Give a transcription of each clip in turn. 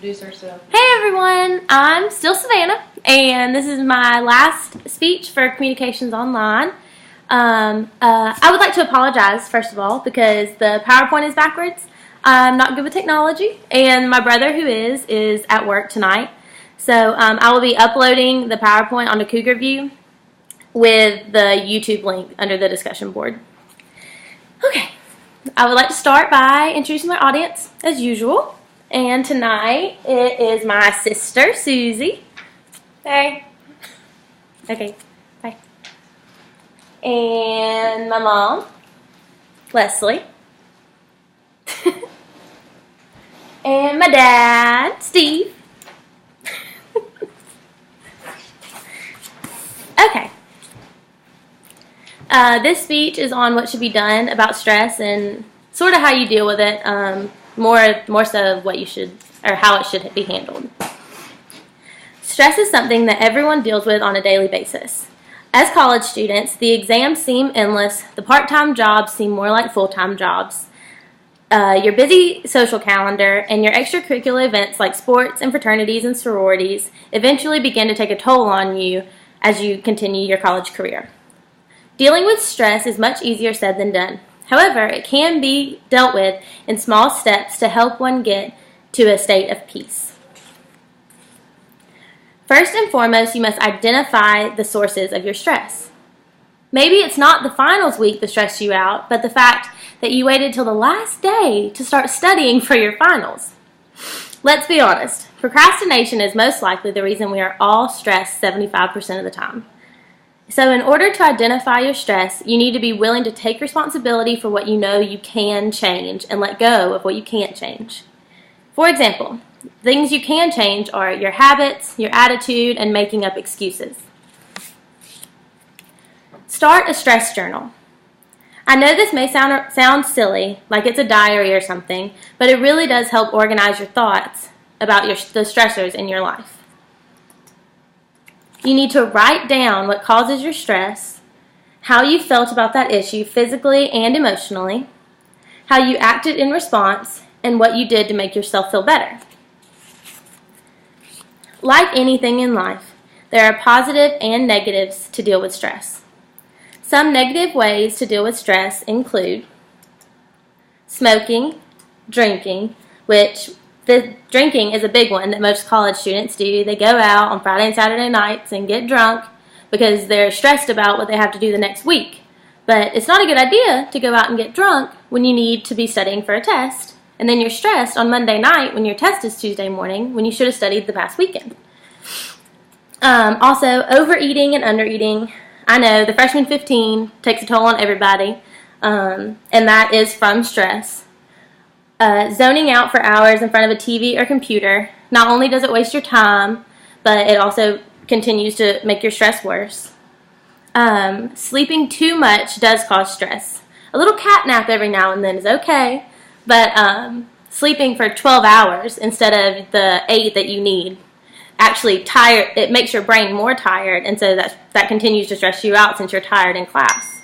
introduce herself. Hey everyone, I'm still Savannah, and this is my last speech for Communications Online. I would like to apologize, first of all, because the PowerPoint is backwards. I'm not good with technology, and my brother, who is at work tonight. So I will be uploading the PowerPoint onto Cougar View with the YouTube link under the discussion board. Okay, I would like to start by introducing my audience, as usual. And tonight, it is my sister, Susie. Hey. Okay, bye. And my mom, Leslie. And my dad, Steve. Okay. This speech is on what should be done about stress and sort of how you deal with it. More so of what you should, or how it should be handled. Stress is something that everyone deals with on a daily basis. As college students, the exams seem endless, the part-time jobs seem more like full-time jobs. Your busy social calendar and your extracurricular events like sports and fraternities and sororities eventually begin to take a toll on you as you continue your college career. Dealing with stress is much easier said than done. However, it can be dealt with in small steps to help one get to a state of peace. First and foremost, you must identify the sources of your stress. Maybe it's not the finals week that stressed you out, but the fact that you waited till the last day to start studying for your finals. Let's be honest, procrastination is most likely the reason we are all stressed 75% of the time. So in order to identify your stress, you need to be willing to take responsibility for what you know you can change and let go of what you can't change. For example, things you can change are your habits, your attitude, and making up excuses. Start a stress journal. I know this may sound silly, like it's a diary or something, but it really does help organize your thoughts about the stressors in your life. You need to write down what causes your stress, how you felt about that issue physically and emotionally, how you acted in response, and what you did to make yourself feel better. Like anything in life, there are positive and negatives to deal with stress. Some negative ways to deal with stress include smoking, drinking, which the drinking is a big one that most college students do. They go out on Friday and Saturday nights and get drunk because they're stressed about what they have to do the next week. But it's not a good idea to go out and get drunk when you need to be studying for a test, and then you're stressed on Monday night when your test is Tuesday morning when you should have studied the past weekend. Also, overeating and undereating. I know the freshman 15 takes a toll on everybody, and that is from stress. Zoning out for hours in front of a TV or computer, not only does it waste your time, but it also continues to make your stress worse. Sleeping too much does cause stress. A little cat nap every now and then is okay, but sleeping for 12 hours instead of the 8 that you need actually it makes your brain more tired, and so that continues to stress you out since you're tired in class.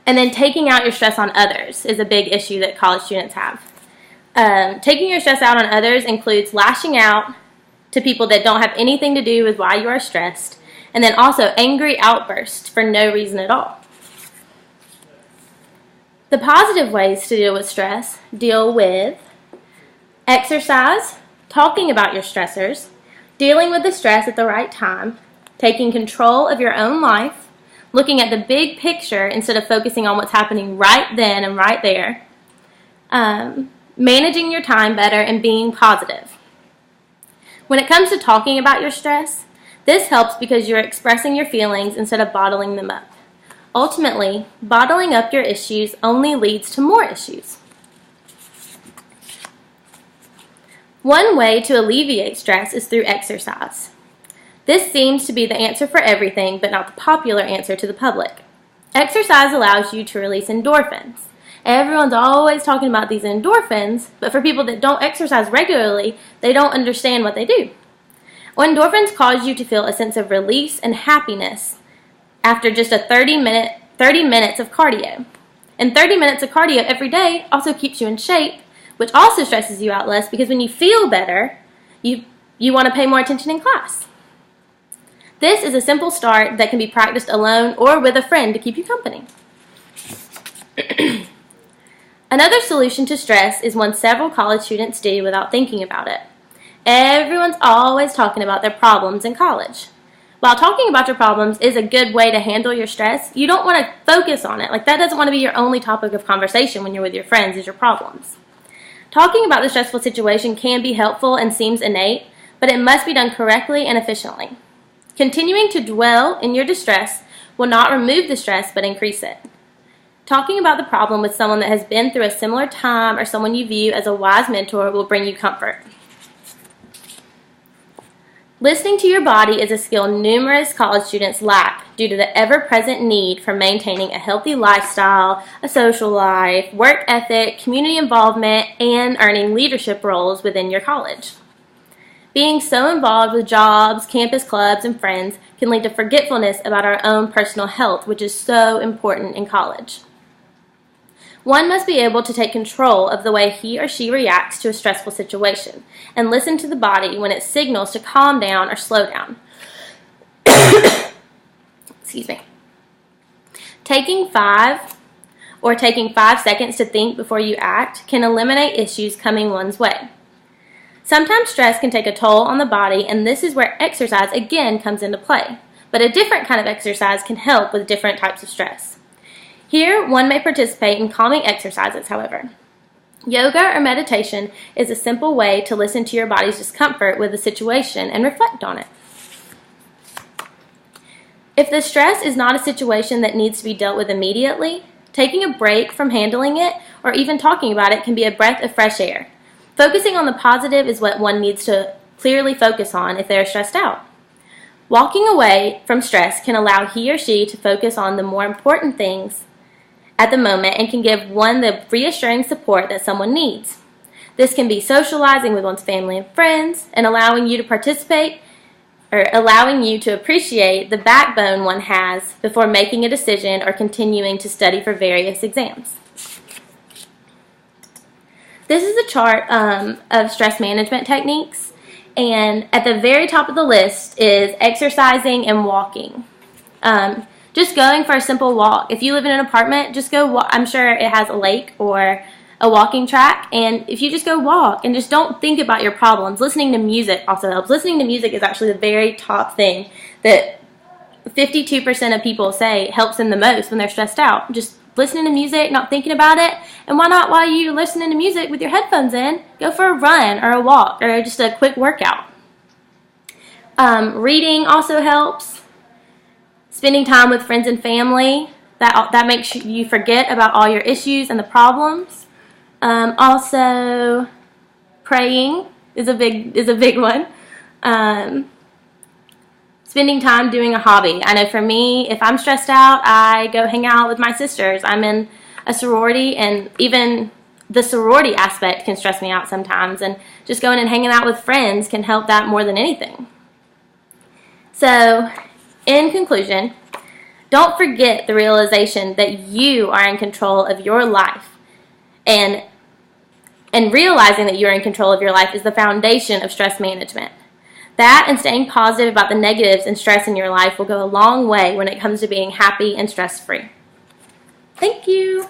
And then taking out your stress on others is a big issue that college students have. Taking your stress out on others includes lashing out to people that don't have anything to do with why you are stressed, and then also angry outbursts for no reason at all. The positive ways to deal with stress deal with exercise, talking about your stressors, dealing with the stress at the right time, taking control of your own life, looking at the big picture instead of focusing on what's happening right then and right there, managing your time better, and being positive. When it comes to talking about your stress, this helps because you're expressing your feelings instead of bottling them up. Ultimately, bottling up your issues only leads to more issues. One way to alleviate stress is through exercise. This seems to be the answer for everything, but not the popular answer to the public. Exercise allows you to release endorphins. Everyone's always talking about these endorphins, but for people that don't exercise regularly, they don't understand what they do. Well, endorphins cause you to feel a sense of release and happiness after just a 30 minutes of cardio. And 30 minutes of cardio every day also keeps you in shape, which also stresses you out less because when you feel better, you want to pay more attention in class. This is a simple start that can be practiced alone or with a friend to keep you company. Another solution to stress is one several college students do without thinking about it. Everyone's always talking about their problems in college. While talking about your problems is a good way to handle your stress, you don't want to focus on it. Like, that doesn't want to be your only topic of conversation when you're with your friends, is your problems. Talking about the stressful situation can be helpful and seems innate, but it must be done correctly and efficiently. Continuing to dwell in your distress will not remove the stress, but increase it. Talking about the problem with someone that has been through a similar time or someone you view as a wise mentor will bring you comfort. Listening to your body is a skill numerous college students lack due to the ever-present need for maintaining a healthy lifestyle, a social life, work ethic, community involvement, and earning leadership roles within your college. Being so involved with jobs, campus clubs, and friends can lead to forgetfulness about our own personal health, which is so important in college. One must be able to take control of the way he or she reacts to a stressful situation and listen to the body when it signals to calm down or slow down. Excuse me. Taking 5 seconds to think before you act can eliminate issues coming one's way. Sometimes stress can take a toll on the body, and this is where exercise again comes into play. But a different kind of exercise can help with different types of stress. Here, one may participate in calming exercises, however. Yoga or meditation is a simple way to listen to your body's discomfort with the situation and reflect on it. If the stress is not a situation that needs to be dealt with immediately, taking a break from handling it or even talking about it can be a breath of fresh air. Focusing on the positive is what one needs to clearly focus on if they are stressed out. Walking away from stress can allow he or she to focus on the more important things at the moment and can give one the reassuring support that someone needs. This can be socializing with one's family and friends and allowing you to participate or allowing you to appreciate the backbone one has before making a decision or continuing to study for various exams. This is a chart of stress management techniques, and at the very top of the list is exercising and walking. Just going for a simple walk. If you live in an apartment, just go walk. I'm sure it has a lake or a walking track, and if you just go walk and just don't think about your problems. Listening to music also helps. Listening to music is actually the very top thing that 52% of people say helps them the most when they're stressed out. Just listening to music, not thinking about it, and why not, while you're listening to music with your headphones in, go for a run or a walk or just a quick workout. Reading also helps. Spending time with friends and family, that makes you forget about all your issues and the problems. Also, praying is a big one. Spending time doing a hobby. I know for me, if I'm stressed out, I go hang out with my sisters. I'm in a sorority, and even the sorority aspect can stress me out sometimes, and just going and hanging out with friends can help that more than anything. So, in conclusion, don't forget the realization that you are in control of your life, and realizing that you're in control of your life is the foundation of stress management. That and staying positive about the negatives and stress in your life will go a long way when it comes to being happy and stress-free. Thank you.